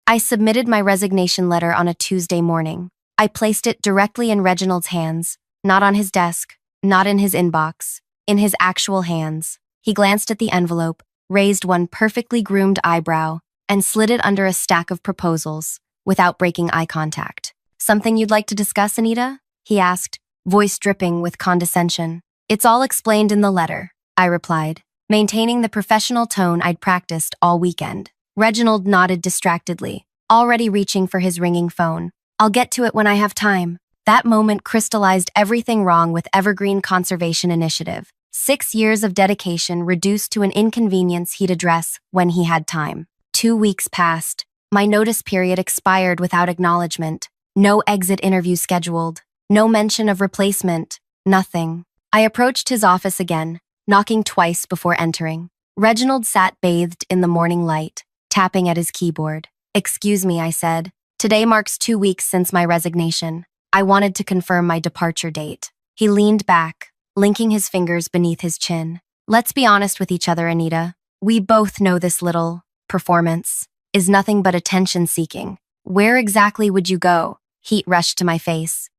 I submitted my resignation letter on a Tuesday morning. I placed it directly in Reginald's hands, not on his desk, not in his inbox, in his actual hands. He glanced at the envelope, raised one perfectly groomed eyebrow, and slid it under a stack of proposals, without breaking eye contact. "Something you'd like to discuss, Anita?" he asked, voice dripping with condescension. "It's all explained in the letter," I replied, maintaining the professional tone I'd practiced all weekend. Reginald nodded distractedly, already reaching for his ringing phone. "I'll get to it when I have time." That moment crystallized everything wrong with Evergreen Conservation Initiative. 6 years of dedication reduced to an inconvenience he'd address when he had time. 2 weeks passed. My notice period expired without acknowledgement. No exit interview scheduled. No mention of replacement. Nothing. I approached his office again, knocking twice before entering. Reginald sat bathed in the morning light, tapping at his keyboard. "Excuse me," I said. "Today marks 2 weeks since my resignation. I wanted to confirm my departure date." He leaned back, linking his fingers beneath his chin. "Let's be honest with each other, Anita. We both know this little performance is nothing but attention-seeking. Where exactly would you go?" Heat rushed to my face.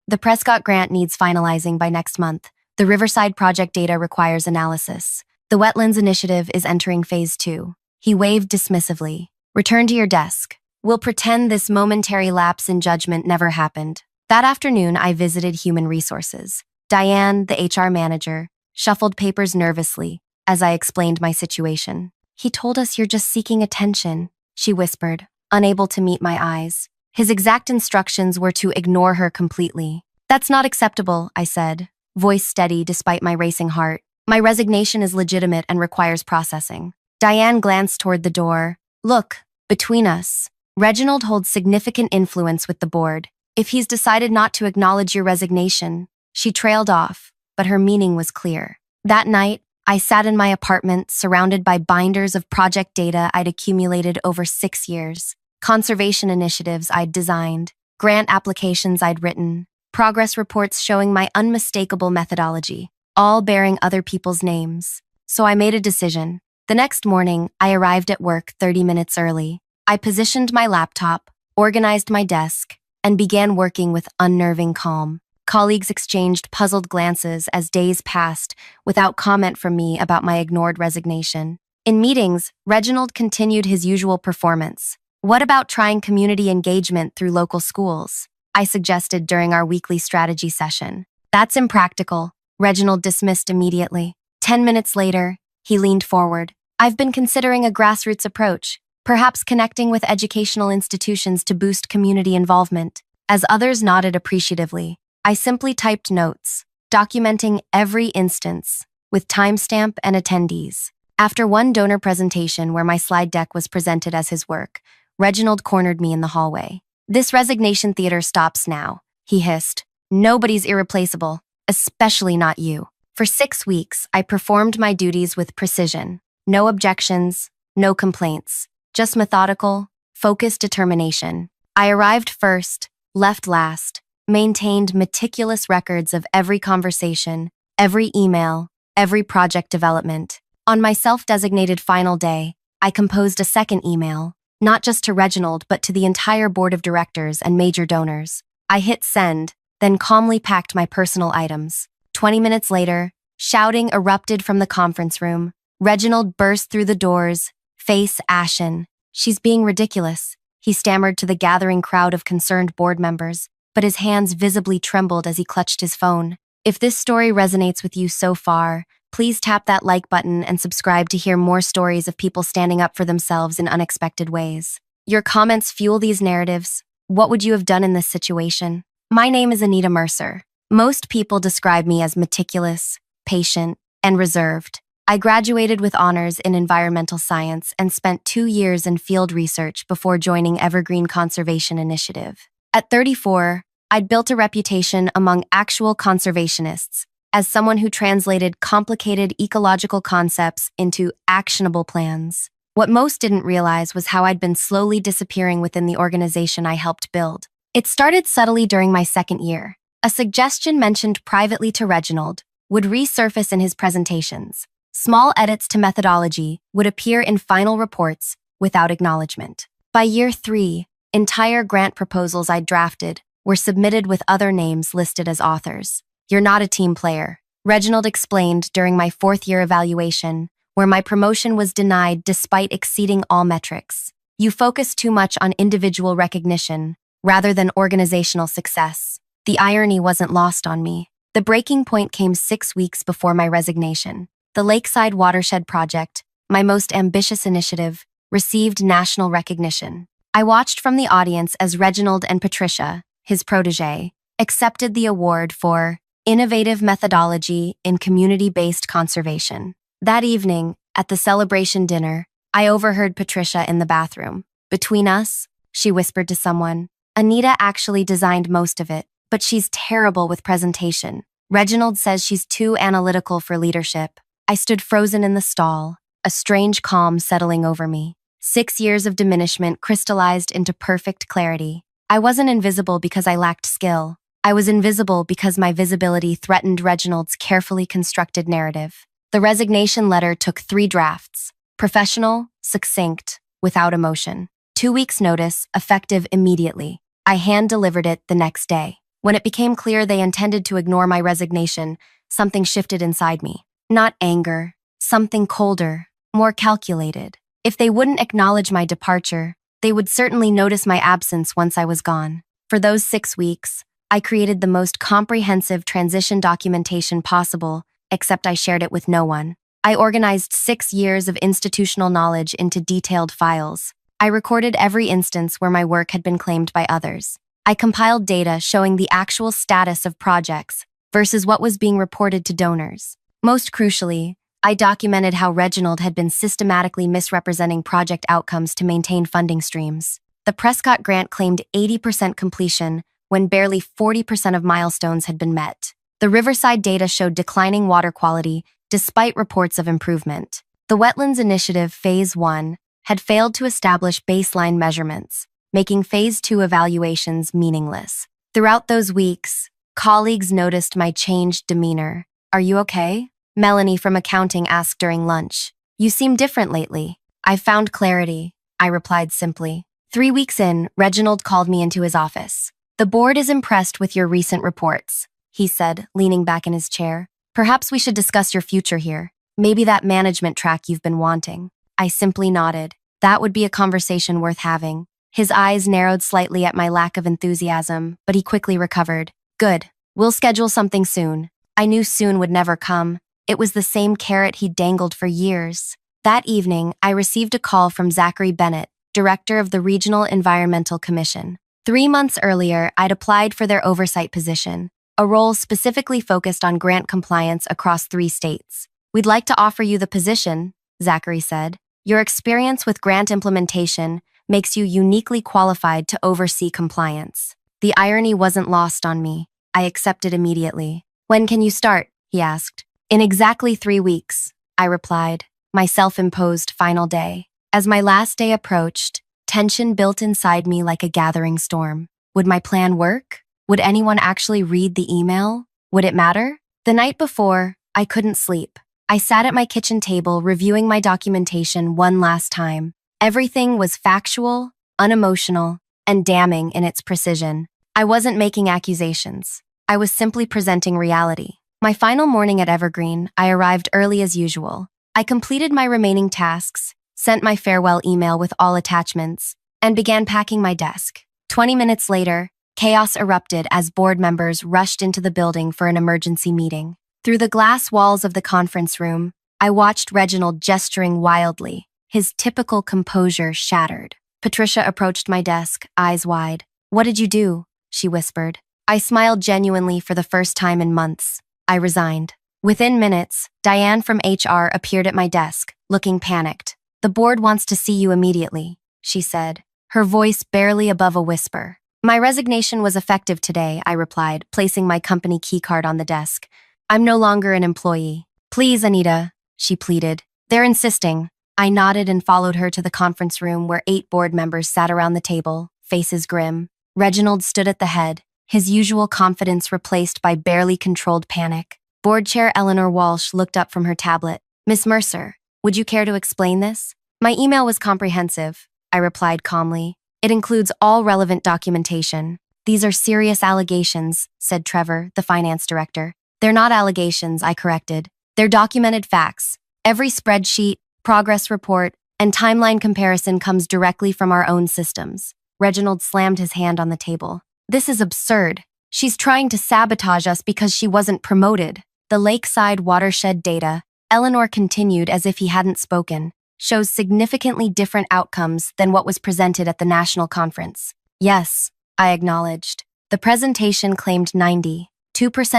"The Prescott grant needs finalizing by next month. The Riverside project data requires analysis. The Wetlands Initiative is entering phase 2. He waved dismissively. "Return to your desk. We'll pretend this momentary lapse in judgment never happened." That afternoon, I visited Human Resources. Diane, the HR manager, shuffled papers nervously as I explained my situation. "He told us you're just seeking attention," she whispered, unable to meet my eyes. His exact instructions were to ignore her completely. "That's not acceptable," I said, voice steady despite my racing heart. "My resignation is legitimate and requires processing." Diane glanced toward the door. "Look, between us, Reginald holds significant influence with the board. If he's decided not to acknowledge your resignation," she trailed off, but her meaning was clear. That night, I sat in my apartment surrounded by binders of project data I'd accumulated over 6 years. Conservation initiatives I'd designed, grant applications I'd written, progress reports showing my unmistakable methodology, all bearing other people's names. So I made a decision. The next morning, I arrived at work 30 minutes early. I positioned my laptop, organized my desk, and began working with unnerving calm. Colleagues exchanged puzzled glances as days passed without comment from me about my ignored resignation. In meetings, Reginald continued his usual performance. "What about trying community engagement through local schools?" I suggested during our weekly strategy session. "That's impractical," Reginald dismissed immediately. 10 minutes later, he leaned forward. "I've been considering a grassroots approach, perhaps connecting with educational institutions to boost community involvement." As others nodded appreciatively, I simply typed notes, documenting every instance, with timestamp and attendees. After one donor presentation where my slide deck was presented as his work, Reginald cornered me in the hallway. "This resignation theater stops now," he hissed. "Nobody's irreplaceable, especially not you." For 6 weeks, I performed my duties with precision. No objections, no complaints, just methodical, focused determination. I arrived first, left last, maintained meticulous records of every conversation, every email, every project development. On my self-designated final day, I composed a second email, not just to Reginald but to the entire board of directors and major donors. I hit send, then calmly packed my personal items. 20 minutes later, shouting erupted from the conference room. Reginald burst through the doors, face ashen. "She's being ridiculous," he stammered to the gathering crowd of concerned board members, but his hands visibly trembled as he clutched his phone. If this story resonates with you so far, please tap that like button and subscribe to hear more stories of people standing up for themselves in unexpected ways. Your comments fuel these narratives. What would you have done in this situation? My name is Anita Mercer. Most people describe me as meticulous, patient, and reserved. I graduated with honors in environmental science and spent 2 years in field research before joining Evergreen Conservation Initiative. At 34, I'd built a reputation among actual conservationists as someone who translated complicated ecological concepts into actionable plans. What most didn't realize was how I'd been slowly disappearing within the organization I helped build. It started subtly during my second year. A suggestion mentioned privately to Reginald would resurface in his presentations. Small edits to methodology would appear in final reports without acknowledgement. By year 3, entire grant proposals I drafted were submitted with other names listed as authors. You're not a team player, Reginald explained during my 4th-year evaluation, where my promotion was denied despite exceeding all metrics. You focus too much on individual recognition rather than organizational success. The irony wasn't lost on me. The breaking point came 6 weeks before my resignation. The Lakeside Watershed Project, my most ambitious initiative, received national recognition. I watched from the audience as Reginald and Patricia, his protege, accepted the award for Innovative Methodology in Community-Based Conservation. That evening, at the celebration dinner, I overheard Patricia in the bathroom. Between us, she whispered to someone, Anita actually designed most of it, but she's terrible with presentation. Reginald says she's too analytical for leadership. I stood frozen in the stall, a strange calm settling over me. 6 years of diminishment crystallized into perfect clarity. I wasn't invisible because I lacked skill. I was invisible because my visibility threatened Reginald's carefully constructed narrative. The resignation letter took 3 drafts: professional, succinct, without emotion. 2 weeks' notice, effective immediately. I hand-delivered it the next day. When it became clear they intended to ignore my resignation, something shifted inside me. Not anger, something colder, more calculated. If they wouldn't acknowledge my departure, they would certainly notice my absence once I was gone. For those 6 weeks, I created the most comprehensive transition documentation possible, except I shared it with no one. I organized 6 years of institutional knowledge into detailed files. I recorded every instance where my work had been claimed by others. I compiled data showing the actual status of projects versus what was being reported to donors. Most crucially, I documented how Reginald had been systematically misrepresenting project outcomes to maintain funding streams. The Prescott grant claimed 80% completion when barely 40% of milestones had been met. The Riverside data showed declining water quality despite reports of improvement. The Wetlands Initiative Phase 1 had failed to establish baseline measurements, making Phase 2 evaluations meaningless. Throughout those weeks, colleagues noticed my changed demeanor. "Are you okay?" Melanie from accounting asked during lunch. "You seem different lately." "I found clarity," I replied simply. 3 weeks in, Reginald called me into his office. "The board is impressed with your recent reports," he said, leaning back in his chair. "Perhaps we should discuss your future here. Maybe that management track you've been wanting." I simply nodded. That would be a conversation worth having. His eyes narrowed slightly at my lack of enthusiasm, but he quickly recovered. "Good. We'll schedule something soon." I knew soon would never come. It was the same carrot he'd dangled for years. That evening, I received a call from Zachary Bennett, director of the Regional Environmental Commission. 3 months earlier, I'd applied for their oversight position, a role specifically focused on grant compliance across 3 states. "We'd like to offer you the position," Zachary said. "Your experience with grant implementation makes you uniquely qualified to oversee compliance." The irony wasn't lost on me. I accepted immediately. "When can you start?" he asked. "In exactly 3 weeks," I replied, my self-imposed final day. As my last day approached, tension built inside me like a gathering storm. Would my plan work? Would anyone actually read the email? Would it matter? The night before, I couldn't sleep. I sat at my kitchen table reviewing my documentation one last time. Everything was factual, unemotional, and damning in its precision. I wasn't making accusations. I was simply presenting reality. My final morning at Evergreen, I arrived early as usual. I completed my remaining tasks, sent my farewell email with all attachments, and began packing my desk. 20 minutes later, chaos erupted as board members rushed into the building for an emergency meeting. Through the glass walls of the conference room, I watched Reginald gesturing wildly, his typical composure shattered. Patricia approached my desk, eyes wide. "What did you do?" she whispered. I smiled genuinely for the first time in months. I resigned. Within minutes, Diane from HR appeared at my desk, looking panicked. "The board wants to see you immediately," she said, her voice barely above a whisper. "My resignation was effective today," I replied, placing my company keycard on the desk. "I'm no longer an employee." "Please, Anita," she pleaded. "They're insisting." I nodded and followed her to the conference room where 8 board members sat around the table, faces grim. Reginald stood at the head, his usual confidence replaced by barely controlled panic. Board Chair Eleanor Walsh looked up from her tablet. "Miss Mercer, would you care to explain this?" My email was comprehensive. I replied calmly. It includes all relevant documentation. These are serious allegations, said Trevor, the finance director. They're not allegations, I corrected. They're documented facts. Every spreadsheet, progress report, and timeline comparison comes directly from our own systems. Reginald slammed his hand on the table. This is absurd. She's trying to sabotage us because she wasn't promoted. The lakeside watershed data, Eleanor continued as if he hadn't spoken, shows significantly different outcomes than what was presented at the national conference. Yes, I acknowledged. The presentation claimed 92%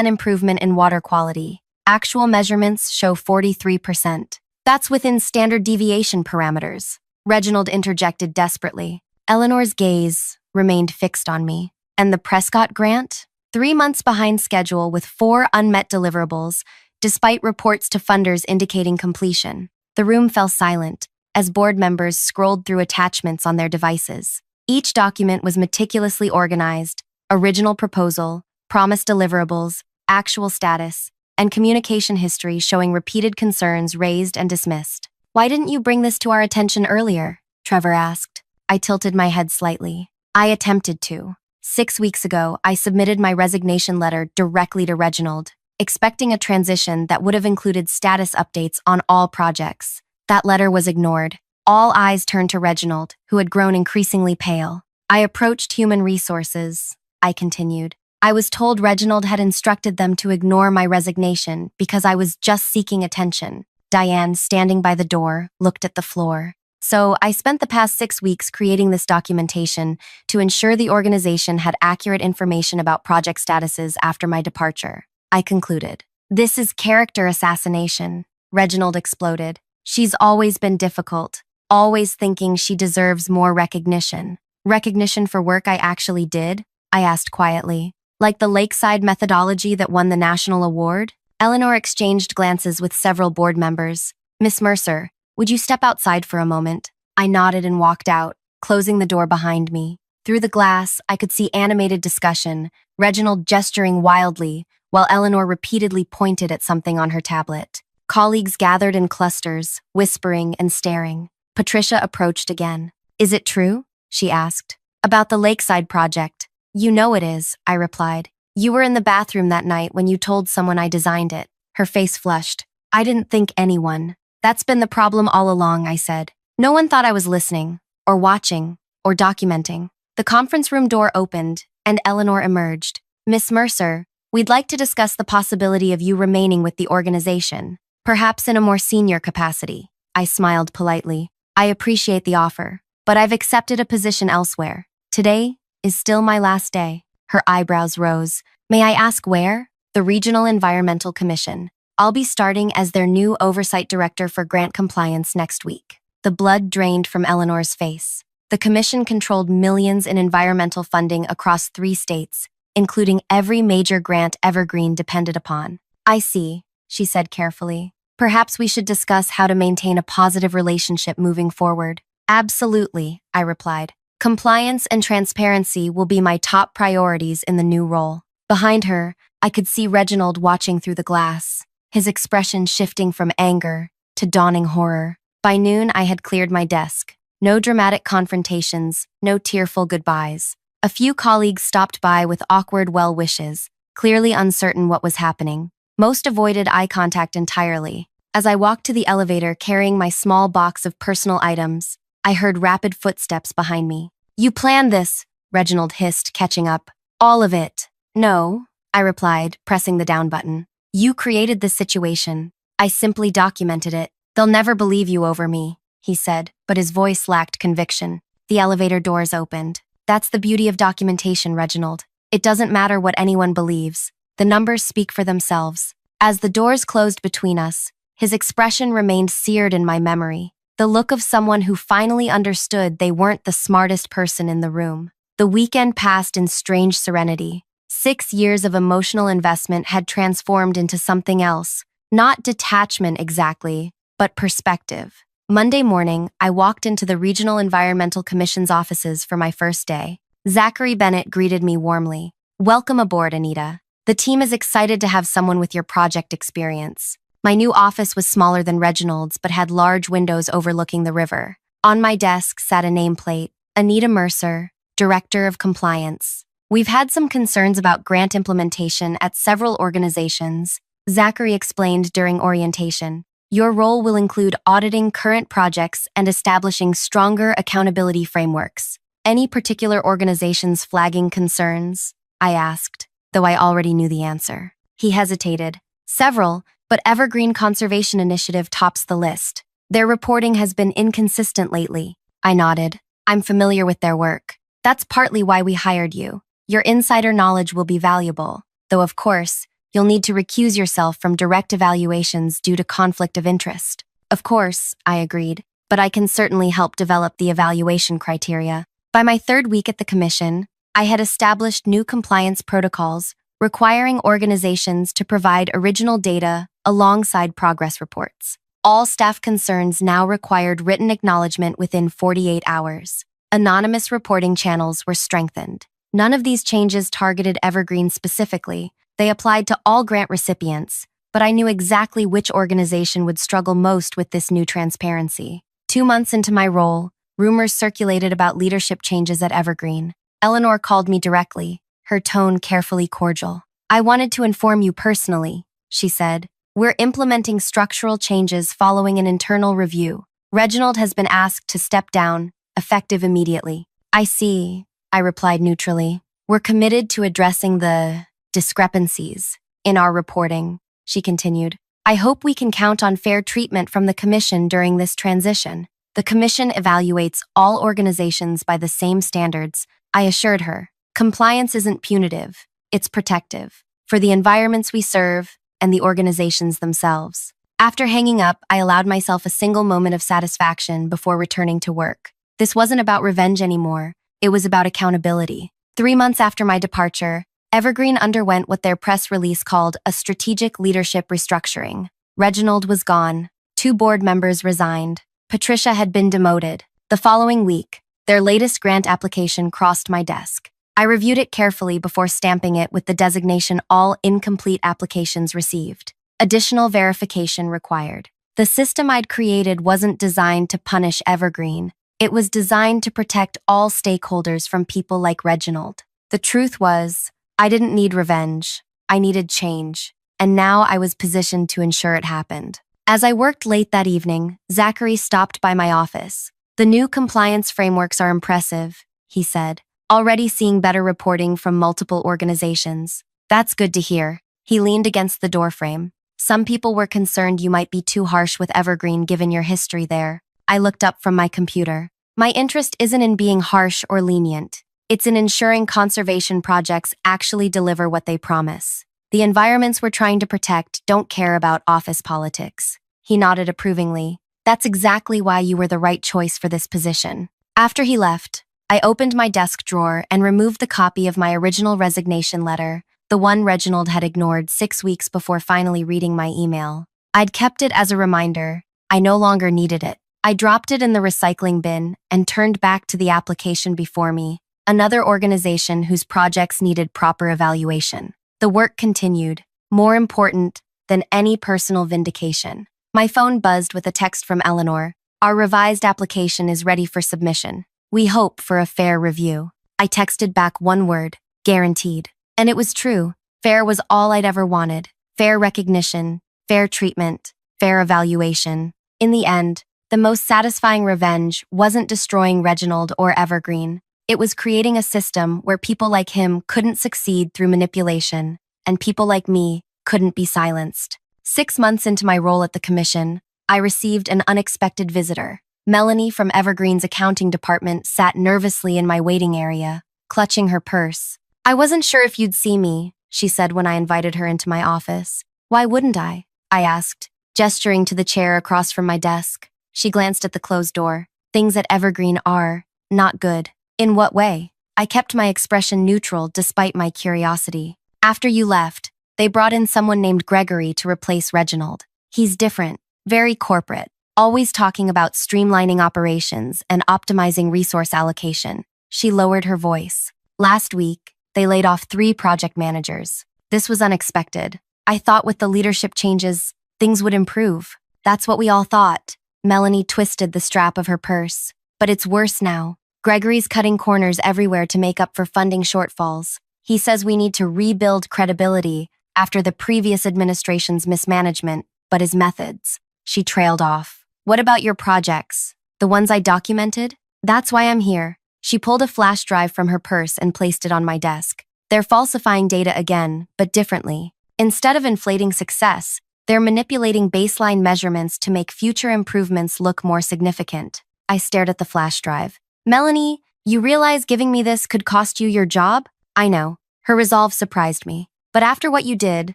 improvement in water quality. Actual measurements show 43%. That's within standard deviation parameters. Reginald interjected desperately. Eleanor's gaze remained fixed on me. And the Prescott grant? 3 months behind schedule with 4 unmet deliverables, despite reports to funders indicating completion. The room fell silent as board members scrolled through attachments on their devices. Each document was meticulously organized: original proposal, promised deliverables, actual status, and communication history showing repeated concerns raised and dismissed. Why didn't you bring this to our attention earlier? Trevor asked. I tilted my head slightly. I attempted to. 6 weeks ago, I submitted my resignation letter directly to Reginald, expecting a transition that would have included status updates on all projects. That letter was ignored. All eyes turned to Reginald, who had grown increasingly pale. I approached human resources, I continued. I was told Reginald had instructed them to ignore my resignation because I was just seeking attention. Diane, standing by the door, looked at the floor. So I spent the past 6 weeks creating this documentation to ensure the organization had accurate information about project statuses after my departure. I concluded. This is character assassination, Reginald exploded. She's always been difficult, always thinking she deserves more recognition. Recognition for work I actually did? I asked quietly. Like the lakeside methodology that won the national award? Eleanor exchanged glances with several board members. Miss Mercer, would you step outside for a moment? I nodded and walked out, closing the door behind me. Through the glass, I could see animated discussion, Reginald gesturing wildly, while Eleanor repeatedly pointed at something on her tablet. Colleagues gathered in clusters, whispering and staring. Patricia approached again. Is it true? She asked. About the lakeside project. You know it is, I replied. You were in the bathroom that night when you told someone I designed it. Her face flushed. I didn't think anyone. That's been the problem all along, I said. No one thought I was listening, or watching, or documenting. The conference room door opened, and Eleanor emerged. Miss Mercer, we'd like to discuss the possibility of you remaining with the organization, perhaps in a more senior capacity. I smiled politely. I appreciate the offer, but I've accepted a position elsewhere. Today is still my last day. Her eyebrows rose. May I ask where? The Regional Environmental Commission. I'll be starting as their new oversight director for grant compliance next week. The blood drained from Eleanor's face. The commission controlled millions in environmental funding across 3 states, including every major grant Evergreen depended upon. I see, she said carefully. Perhaps we should discuss how to maintain a positive relationship moving forward. Absolutely, I replied. Compliance and transparency will be my top priorities in the new role. Behind her, I could see Reginald watching through the glass, his expression shifting from anger to dawning horror. By noon, I had cleared my desk. No dramatic confrontations, no tearful goodbyes. A few colleagues stopped by with awkward well wishes, clearly uncertain what was happening. Most avoided eye contact entirely. As I walked to the elevator carrying my small box of personal items, I heard rapid footsteps behind me. You planned this, Reginald hissed, catching up. All of it. No, I replied, pressing the down button. You created this situation. I simply documented it. They'll never believe you over me, he said, but his voice lacked conviction. The elevator doors opened. That's the beauty of documentation, Reginald. It doesn't matter what anyone believes. The numbers speak for themselves. As the doors closed between us, his expression remained seared in my memory. The look of someone who finally understood they weren't the smartest person in the room. The weekend passed in strange serenity. 6 years of emotional investment had transformed into something else. Not detachment exactly, but perspective. Monday morning, I walked into the Regional Environmental Commission's offices for my first day. Zachary Bennett greeted me warmly. Welcome aboard, Anita. The team is excited to have someone with your project experience. My new office was smaller than Reginald's, but had large windows overlooking the river. On my desk sat a nameplate, Anita Mercer, Director of Compliance. We've had some concerns about grant implementation at several organizations, Zachary explained during orientation. Your role will include auditing current projects and establishing stronger accountability frameworks. Any particular organizations flagging concerns? I asked, though I already knew the answer. He hesitated. Several, but Evergreen Conservation Initiative tops the list. Their reporting has been inconsistent lately. I nodded. I'm familiar with their work. That's partly why we hired you. Your insider knowledge will be valuable, though of course, you'll need to recuse yourself from direct evaluations due to conflict of interest. Of course, I agreed, but I can certainly help develop the evaluation criteria. By my third week at the commission, I had established new compliance protocols requiring organizations to provide original data alongside progress reports. All staff concerns now required written acknowledgement within 48 hours. Anonymous reporting channels were strengthened. None of these changes targeted Evergreen specifically. They applied to all grant recipients, but I knew exactly which organization would struggle most with this new transparency. 2 months into my role, rumors circulated about leadership changes at Evergreen. Eleanor called me directly, her tone carefully cordial. I wanted to inform you personally, she said. We're implementing structural changes following an internal review. Reginald has been asked to step down, effective immediately. I see, I replied neutrally. We're committed to addressing the discrepancies in our reporting, she continued. I hope we can count on fair treatment from the Commission during this transition. The Commission evaluates all organizations by the same standards, I assured her. Compliance isn't punitive, it's protective, for the environments we serve and the organizations themselves. After hanging up, I allowed myself a single moment of satisfaction before returning to work. This wasn't about revenge anymore, it was about accountability. 3 months after my departure, Evergreen underwent what their press release called a strategic leadership restructuring. Reginald was gone, 2 board members resigned, Patricia had been demoted. The following week, their latest grant application crossed my desk. I reviewed it carefully before stamping it with the designation All Incomplete Applications Received. Additional verification required. The system I'd created wasn't designed to punish Evergreen. It was designed to protect all stakeholders from people like Reginald. The truth was, I didn't need revenge. I needed change. And now I was positioned to ensure it happened. As I worked late that evening, Zachary stopped by my office. The new compliance frameworks are impressive, he said. Already seeing better reporting from multiple organizations. That's good to hear. He leaned against the doorframe. Some people were concerned you might be too harsh with Evergreen given your history there. I looked up from my computer. My interest isn't in being harsh or lenient. It's in ensuring conservation projects actually deliver what they promise. The environments we're trying to protect don't care about office politics. He nodded approvingly. That's exactly why you were the right choice for this position. After he left, I opened my desk drawer and removed the copy of my original resignation letter, the one Reginald had ignored 6 weeks before finally reading my email. I'd kept it as a reminder. I no longer needed it. I dropped it in the recycling bin and turned back to the application before me, another organization whose projects needed proper evaluation. The work continued, more important than any personal vindication. My phone buzzed with a text from Eleanor. Our revised application is ready for submission. We hope for a fair review. I texted back one word, guaranteed. And it was true. Fair was all I'd ever wanted. Fair recognition, fair treatment, fair evaluation. In the end, the most satisfying revenge wasn't destroying Reginald or Evergreen. It was creating a system where people like him couldn't succeed through manipulation, and people like me couldn't be silenced. 6 months into my role at the commission, I received an unexpected visitor. Melanie from Evergreen's accounting department sat nervously in my waiting area, clutching her purse. I wasn't sure if you'd see me, she said when I invited her into my office. Why wouldn't I asked, gesturing to the chair across from my desk. She glanced at the closed door. Things at Evergreen are not good. In what way? I kept my expression neutral despite my curiosity. After you left, they brought in someone named Gregory to replace Reginald. He's different, very corporate, always talking about streamlining operations and optimizing resource allocation. She lowered her voice. Last week, they laid off 3 project managers. This was unexpected. I thought with the leadership changes, things would improve. That's what we all thought. Melanie twisted the strap of her purse. But it's worse now. Gregory's cutting corners everywhere to make up for funding shortfalls. He says we need to rebuild credibility after the previous administration's mismanagement, but his methods. She trailed off. What about your projects? The ones I documented? That's why I'm here. She pulled a flash drive from her purse and placed it on my desk. They're falsifying data again, but differently. Instead of inflating success, they're manipulating baseline measurements to make future improvements look more significant. I stared at the flash drive. Melanie, you realize giving me this could cost you your job? I know. Her resolve surprised me. But after what you did,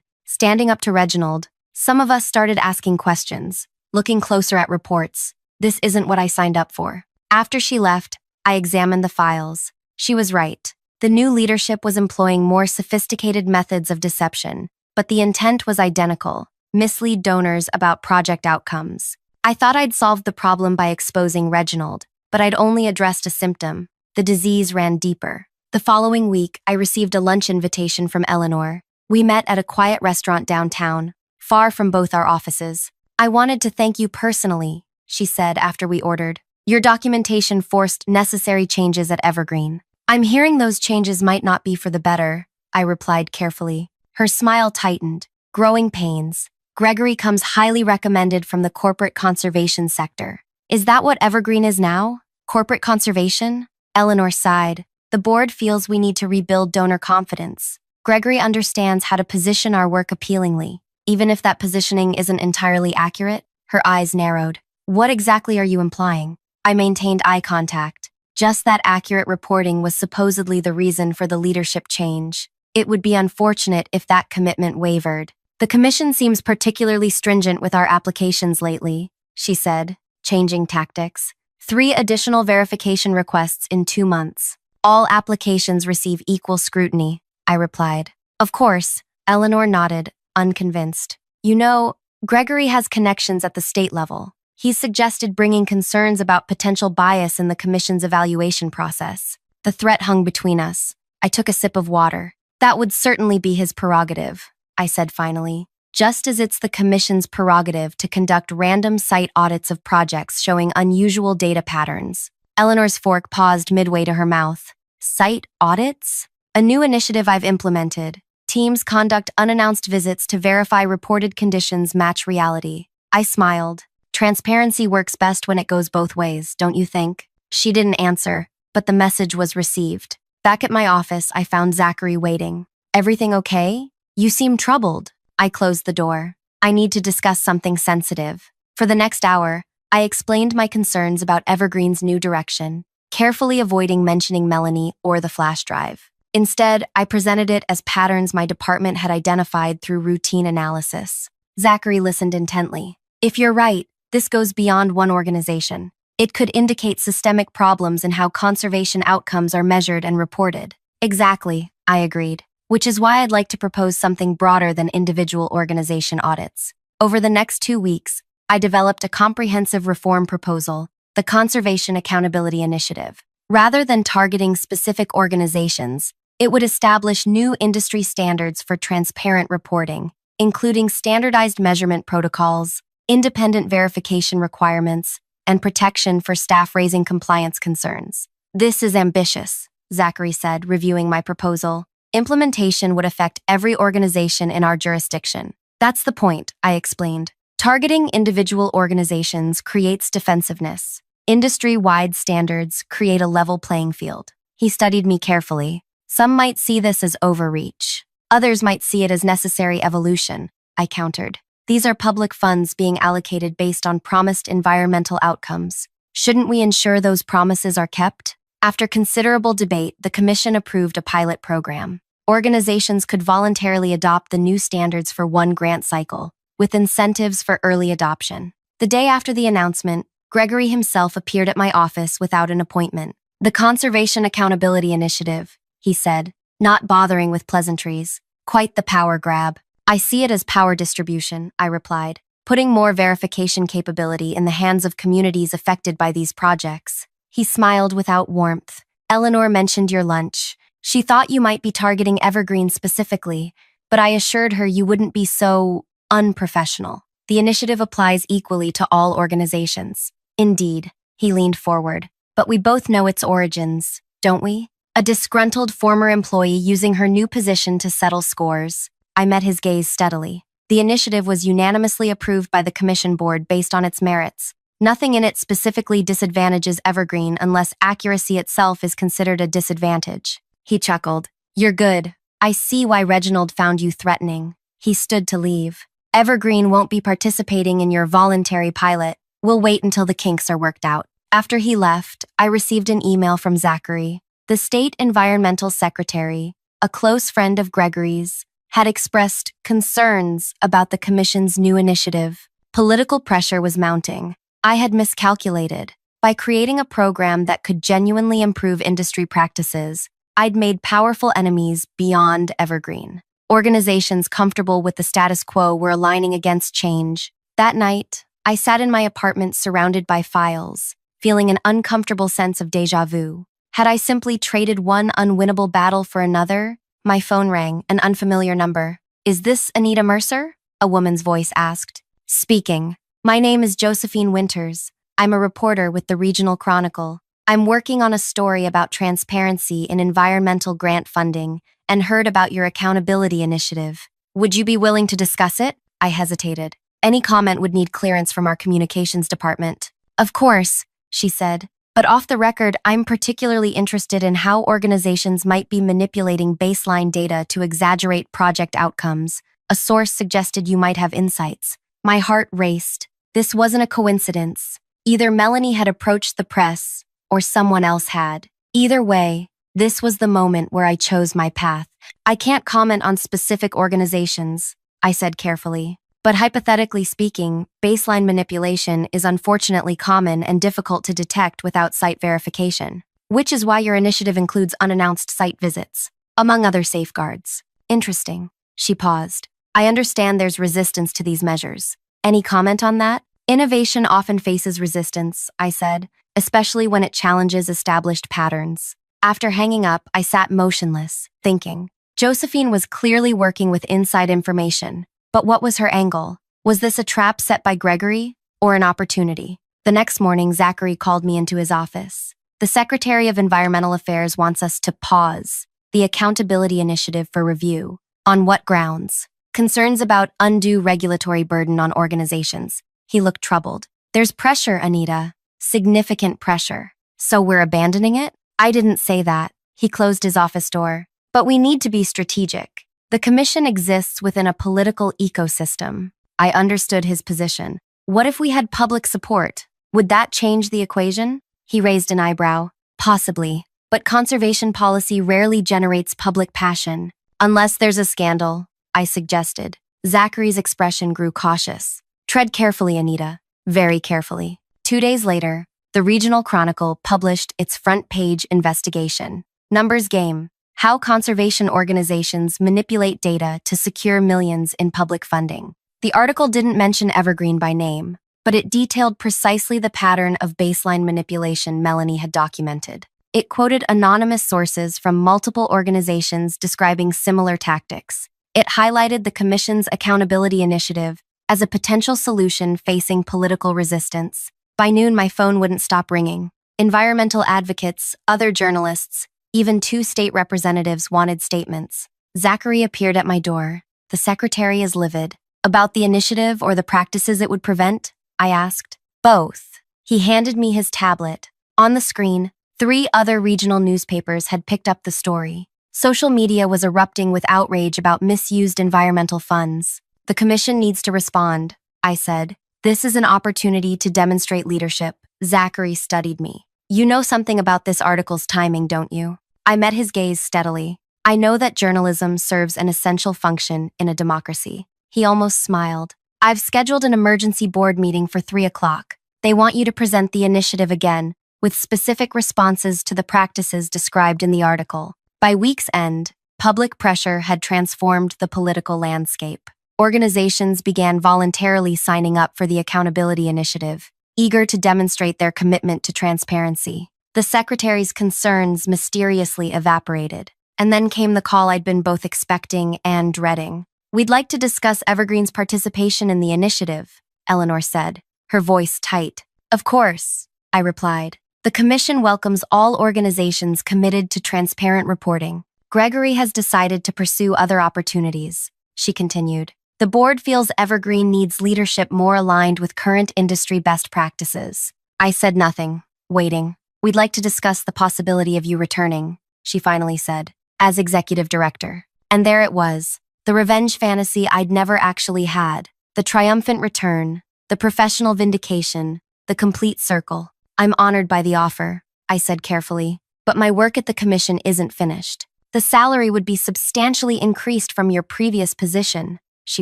standing up to Reginald, some of us started asking questions, looking closer at reports. This isn't what I signed up for. After she left, I examined the files. She was right. The new leadership was employing more sophisticated methods of deception, but the intent was identical: mislead donors about project outcomes. I thought I'd solved the problem by exposing Reginald, but I'd only addressed a symptom. The disease ran deeper. The following week, I received a lunch invitation from Eleanor. We met at a quiet restaurant downtown, far from both our offices. I wanted to thank you personally, she said after we ordered. Your documentation forced necessary changes at Evergreen. I'm hearing those changes might not be for the better, I replied carefully. Her smile tightened. Growing pains. Gregory comes highly recommended from the corporate conservation sector. Is that what Evergreen is now? Corporate conservation? Eleanor sighed. The board feels we need to rebuild donor confidence. Gregory understands how to position our work appealingly, even if that positioning isn't entirely accurate. Her eyes narrowed. What exactly are you implying? I maintained eye contact. Just that accurate reporting was supposedly the reason for the leadership change. It would be unfortunate if that commitment wavered. The commission seems particularly stringent with our applications lately, she said, changing tactics. 3 additional verification requests in 2 months. All applications receive equal scrutiny, I replied. Of course, Eleanor nodded, unconvinced. You know, Gregory has connections at the state level. He's suggested bringing concerns about potential bias in the commission's evaluation process. The threat hung between us. I took a sip of water. That would certainly be his prerogative, I said finally. Just as it's the commission's prerogative to conduct random site audits of projects showing unusual data patterns. Eleanor's fork paused midway to her mouth. Site audits? A new initiative I've implemented. Teams conduct unannounced visits to verify reported conditions match reality. I smiled. Transparency works best when it goes both ways, don't you think? She didn't answer, but the message was received. Back at my office, I found Zachary waiting. Everything okay? You seem troubled. I closed the door. I need to discuss something sensitive. For the next hour, I explained my concerns about Evergreen's new direction, carefully avoiding mentioning Melanie or the flash drive. Instead, I presented it as patterns my department had identified through routine analysis. Zachary listened intently. If you're right, this goes beyond one organization. It could indicate systemic problems in how conservation outcomes are measured and reported. Exactly, I agreed. Which is why I'd like to propose something broader than individual organization audits. Over the next 2 weeks, I developed a comprehensive reform proposal, the Conservation Accountability Initiative. Rather than targeting specific organizations, it would establish new industry standards for transparent reporting, including standardized measurement protocols, independent verification requirements, and protection for staff raising compliance concerns. This is ambitious, Zachary said, reviewing my proposal. Implementation would affect every organization in our jurisdiction. That's the point, I explained. Targeting individual organizations creates defensiveness. Industry-wide standards create a level playing field. He studied me carefully. Some might see this as overreach. Others might see it as necessary evolution, I countered. These are public funds being allocated based on promised environmental outcomes. Shouldn't we ensure those promises are kept? After considerable debate, the Commission approved a pilot program. Organizations could voluntarily adopt the new standards for 1 grant cycle, with incentives for early adoption. The day after the announcement, Gregory himself appeared at my office without an appointment. The Conservation Accountability Initiative, he said, not bothering with pleasantries. Quite the power grab. I see it as power distribution, I replied, putting more verification capability in the hands of communities affected by these projects. He smiled without warmth. Eleanor mentioned your lunch. She thought you might be targeting Evergreen specifically, but I assured her you wouldn't be so unprofessional. The initiative applies equally to all organizations. Indeed, he leaned forward. But we both know its origins, don't we? A disgruntled former employee using her new position to settle scores. I met his gaze steadily. The initiative was unanimously approved by the commission board based on its merits. Nothing in it specifically disadvantages Evergreen unless accuracy itself is considered a disadvantage. He chuckled. You're good. I see why Reginald found you threatening. He stood to leave. Evergreen won't be participating in your voluntary pilot. We'll wait until the kinks are worked out. After he left, I received an email from Zachary. The state environmental secretary, a close friend of Gregory's, had expressed concerns about the commission's new initiative. Political pressure was mounting. I had miscalculated. By creating a program that could genuinely improve industry practices, I'd made powerful enemies beyond Evergreen. Organizations comfortable with the status quo were aligning against change. That night, I sat in my apartment surrounded by files, feeling an uncomfortable sense of déjà vu. Had I simply traded one unwinnable battle for another? My phone rang, an unfamiliar number. Is this Anita Mercer? A woman's voice asked. Speaking. My name is Josephine Winters. I'm a reporter with the Regional Chronicle. I'm working on a story about transparency in environmental grant funding and heard about your accountability initiative. Would you be willing to discuss it? I hesitated. Any comment would need clearance from our communications department. Of course, she said. But off the record, I'm particularly interested in how organizations might be manipulating baseline data to exaggerate project outcomes. A source suggested you might have insights. My heart raced. This wasn't a coincidence. Either Melanie had approached the press, or someone else had. Either way, this was the moment where I chose my path. I can't comment on specific organizations, I said carefully. But hypothetically speaking, baseline manipulation is unfortunately common and difficult to detect without site verification, which is why your initiative includes unannounced site visits, among other safeguards. Interesting. She paused. I understand there's resistance to these measures. Any comment on that? Innovation often faces resistance, I said, especially when it challenges established patterns. After hanging up, I sat motionless, thinking. Josephine was clearly working with inside information. But what was her angle? Was this a trap set by Gregory, or an opportunity? The next morning, Zachary called me into his office. The Secretary of Environmental Affairs wants us to pause the accountability initiative for review. On what grounds? Concerns about undue regulatory burden on organizations. He looked troubled. There's pressure, Anita. Significant pressure. So we're abandoning it? I didn't say that. He closed his office door. But we need to be strategic. The commission exists within a political ecosystem. I understood his position. What if we had public support? Would that change the equation? He raised an eyebrow. Possibly. But conservation policy rarely generates public passion. Unless there's a scandal, I suggested. Zachary's expression grew cautious. Tread carefully, Anita. Very carefully. 2 days later, the Regional Chronicle published its front-page investigation. Numbers game. How conservation organizations manipulate data to secure millions in public funding. The article didn't mention Evergreen by name, but it detailed precisely the pattern of baseline manipulation Melanie had documented. It quoted anonymous sources from multiple organizations describing similar tactics. It highlighted the Commission's accountability initiative as a potential solution facing political resistance. By noon, my phone wouldn't stop ringing. Environmental advocates, other journalists, even 2 state representatives wanted statements. Zachary appeared at my door. The secretary is livid. About the initiative or the practices it would prevent? I asked. Both. He handed me his tablet. On the screen, 3 other regional newspapers had picked up the story. Social media was erupting with outrage about misused environmental funds. The commission needs to respond, I said. This is an opportunity to demonstrate leadership. Zachary studied me. You know something about this article's timing, don't you? I met his gaze steadily. I know that journalism serves an essential function in a democracy. He almost smiled. I've scheduled an emergency board meeting for 3 o'clock. They want you to present the initiative again, with specific responses to the practices described in the article. By week's end, public pressure had transformed the political landscape. Organizations began voluntarily signing up for the accountability initiative, eager to demonstrate their commitment to transparency. The secretary's concerns mysteriously evaporated, and then came the call I'd been both expecting and dreading. We'd like to discuss Evergreen's participation in the initiative, Eleanor said, her voice tight. Of course, I replied. The Commission welcomes all organizations committed to transparent reporting. Gregory has decided to pursue other opportunities, she continued. The board feels Evergreen needs leadership more aligned with current industry best practices. I said nothing, waiting. We'd like to discuss the possibility of you returning, she finally said, as executive director. And there it was, the revenge fantasy I'd never actually had, the triumphant return, the professional vindication, the complete circle. I'm honored by the offer, I said carefully, but my work at the Commission isn't finished. The salary would be substantially increased from your previous position, she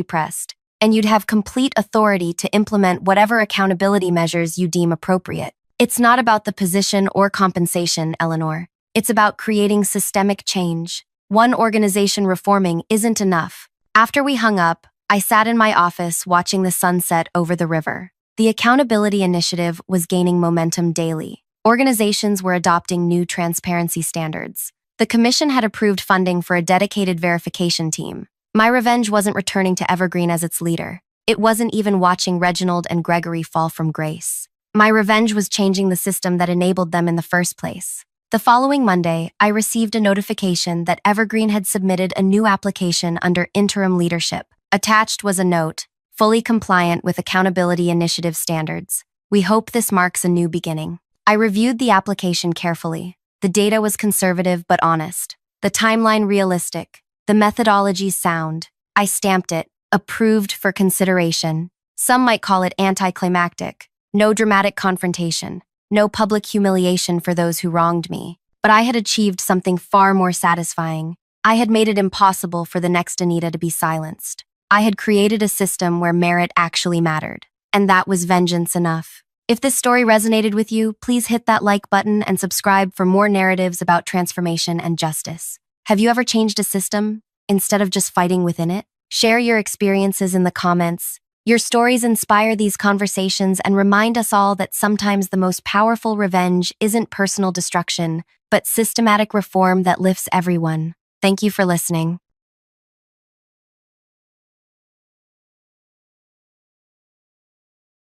pressed, and you'd have complete authority to implement whatever accountability measures you deem appropriate. It's not about the position or compensation, Eleanor. It's about creating systemic change. One organization reforming isn't enough. After we hung up, I sat in my office watching the sunset over the river. The accountability initiative was gaining momentum daily. Organizations were adopting new transparency standards. The Commission had approved funding for a dedicated verification team. My revenge wasn't returning to Evergreen as its leader. It wasn't even watching Reginald and Gregory fall from grace. My revenge was changing the system that enabled them in the first place. The following Monday, I received a notification that Evergreen had submitted a new application under interim leadership. Attached was a note, fully compliant with accountability initiative standards. We hope this marks a new beginning. I reviewed the application carefully. The data was conservative but honest. The timeline realistic. The methodology sound. I stamped it, approved for consideration. Some might call it anticlimactic. No dramatic confrontation. No public humiliation for those who wronged me. But I had achieved something far more satisfying. I had made it impossible for the next Anita to be silenced. I had created a system where merit actually mattered. And that was vengeance enough. If this story resonated with you, please hit that like button and subscribe for more narratives about transformation and justice. Have you ever changed a system instead of just fighting within it? Share your experiences in the comments. Your stories inspire these conversations and remind us all that sometimes the most powerful revenge isn't personal destruction, but systematic reform that lifts everyone. Thank you for listening.